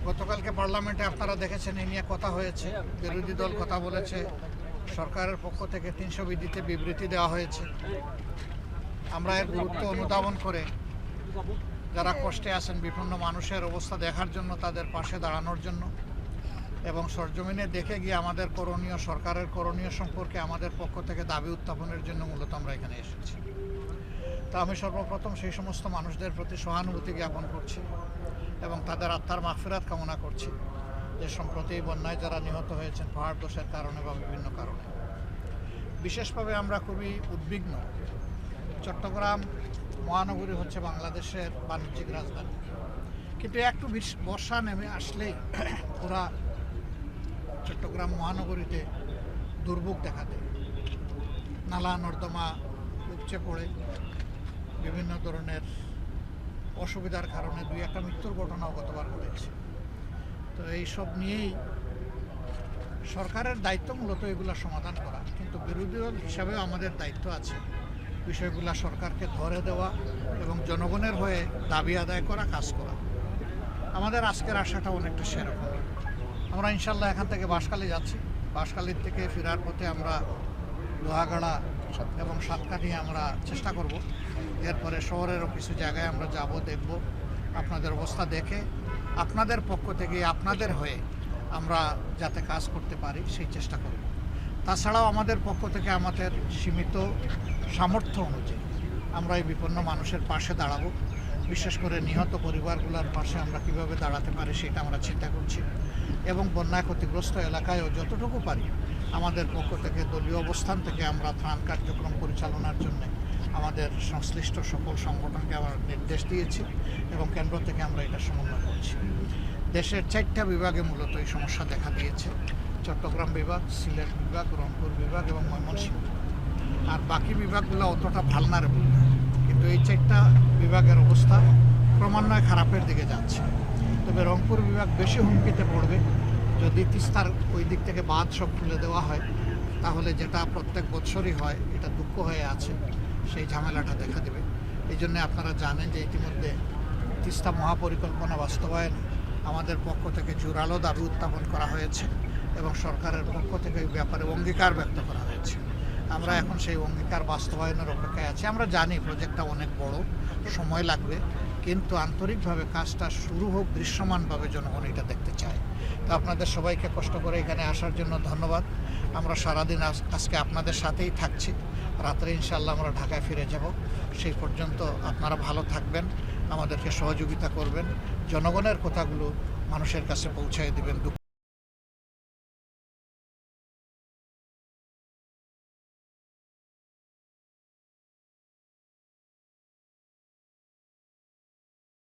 গতকালকে পার্লামেন্টে আপনারা দেখেছেন এই নিয়ে কথা হয়েছে, বিরোধী দল কথা বলেছে, সরকারের পক্ষ থেকে 300 বিধিতে বিবৃতি দেওয়া হয়েছে। আমরা এর গুরুত্ব অনুধাবন করে যারা কষ্টে আছেন বিভিন্ন মানুষের অবস্থা দেখার জন্য, তাদের পাশে দাঁড়ানোর জন্য এবং সরজমিনে দেখে গিয়ে আমাদের করণীয়, সরকারের করণীয় সম্পর্কে আমাদের পক্ষ থেকে দাবি উত্থাপনের জন্য মূলত আমরা এখানে এসেছি। তা আমি সর্বপ্রথম সেই সমস্ত মানুষদের প্রতি সহানুভূতি জ্ঞাপন করছি এবং তাদের আত্মার মাগফিরাত কামনা করছি, যে সম্প্রতি বন্যায় যারা নিহত হয়েছেন পাহাড় ধসের কারণে বা বিভিন্ন কারণে। বিশেষভাবে আমরা খুবই উদ্বিগ্ন। চট্টগ্রাম মহানগরী হচ্ছে বাংলাদেশের বাণিজ্যিক রাজধানী, কিন্তু একটু বর্ষা নেমে আসলেই পুরা চট্টগ্রাম মহানগরীতে দুর্ভোগ দেখা দেয়। নালা নর্দমা উপচে পড়ে বিভিন্ন ধরনের অসুবিধার কারণে 2-1টা মৃত্যুর ঘটনাও গতবার ঘটেছে। তো এইসব নিয়েই সরকারের দায়িত্ব মূলত এগুলো সমাধান করা, কিন্তু বিরোধী দল হিসাবেও আমাদের দায়িত্ব আছে বিষয়গুলো সরকারকে ধরে দেওয়া এবং জনগণের হয়ে দাবি আদায় করা, কাজ করা। আমাদের আজকের আশাটা অনেকটা সেরকম। আমরা ইনশাল্লাহ এখান থেকে বাঁশখালী যাচ্ছি, বাঁশখালীর থেকে ফেরার পথে আমরা লোহাগাড়া এবং সাতকাঠি আমরা চেষ্টা করব। এরপরে শহরেরও কিছু জায়গায় আমরা যাব, দেখব, আপনাদের অবস্থা দেখে আপনাদের পক্ষ থেকে আপনাদের হয়ে আমরা যাতে কাজ করতে পারি সেই চেষ্টা করব। তাছাড়াও আমাদের পক্ষ থেকে আমাদের সীমিত সামর্থ্য অনুযায়ী আমরা এই বিপন্ন মানুষের পাশে দাঁড়াবো। বিশেষ করে নিহত পরিবারগুলোর পাশে আমরা কিভাবে দাঁড়াতে পারি সেটা আমরা চিন্তা করছি এবং বন্যায় ক্ষতিগ্রস্ত এলাকায়ও যতটুকু পারি আমাদের পক্ষ থেকে দলীয় অবস্থান থেকে আমরা ত্রাণ কার্যক্রম পরিচালনার জন্য আমাদের সংশ্লিষ্ট সকল সংগঠনকে আমরা নির্দেশ দিয়েছি এবং কেন্দ্র থেকে আমরা এটা সমন্বয় করছি। দেশের 4টা বিভাগে মূলত এই সমস্যা দেখা দিয়েছে: চট্টগ্রাম বিভাগ, সিলেট বিভাগ, রংপুর বিভাগ এবং ময়মনসিংহ। আর বাকি বিভাগগুলো অতটা ভালনারেবল না, কিন্তু এই 4টা বিভাগের অবস্থা ক্রমান্বয়ে খারাপের দিকে যাচ্ছে। তবে রংপুর বিভাগ বেশি হুমকিতে পড়বে যদি তিস্তার ওই দিক থেকে বাঁধ সব খুলে দেওয়া হয়, তাহলে যেটা প্রত্যেক বছরই হয়, এটা দুঃখ হয়ে আছে, সেই ঝামেলাটা দেখা দেবে। এই জন্যে আপনারা জানেন যে ইতিমধ্যে তিস্তা মহাপরিকল্পনা বাস্তবায়ন আমাদের পক্ষ থেকে জোরালো দাবি উত্থাপন করা হয়েছে এবং সরকারের পক্ষ থেকে এই ব্যাপারে অঙ্গীকার ব্যক্ত করা হয়েছে। আমরা এখন সেই অঙ্গীকার বাস্তবায়নের অপেক্ষায় আছি। আমরা জানি প্রজেক্টটা অনেক বড়, সময় লাগবে, কিন্তু আন্তরিকভাবে কাজটা শুরু হোক, দৃশ্যমানভাবে জনগণ এটা দেখতে চায়। তো আপনাদের সবাইকে কষ্ট করে এখানে আসার জন্য ধন্যবাদ। আমরা সারাদিন আজকে আপনাদের সাথেই থাকছি, রাত্রে ইনশাল্লাহ আমরা ঢাকায় ফিরে যাব। সেই পর্যন্ত আপনারা ভালো থাকবেন, আমাদেরকে সহযোগিতা করবেন, জনগণের কথাগুলো মানুষের কাছে পৌঁছায় দেবেন।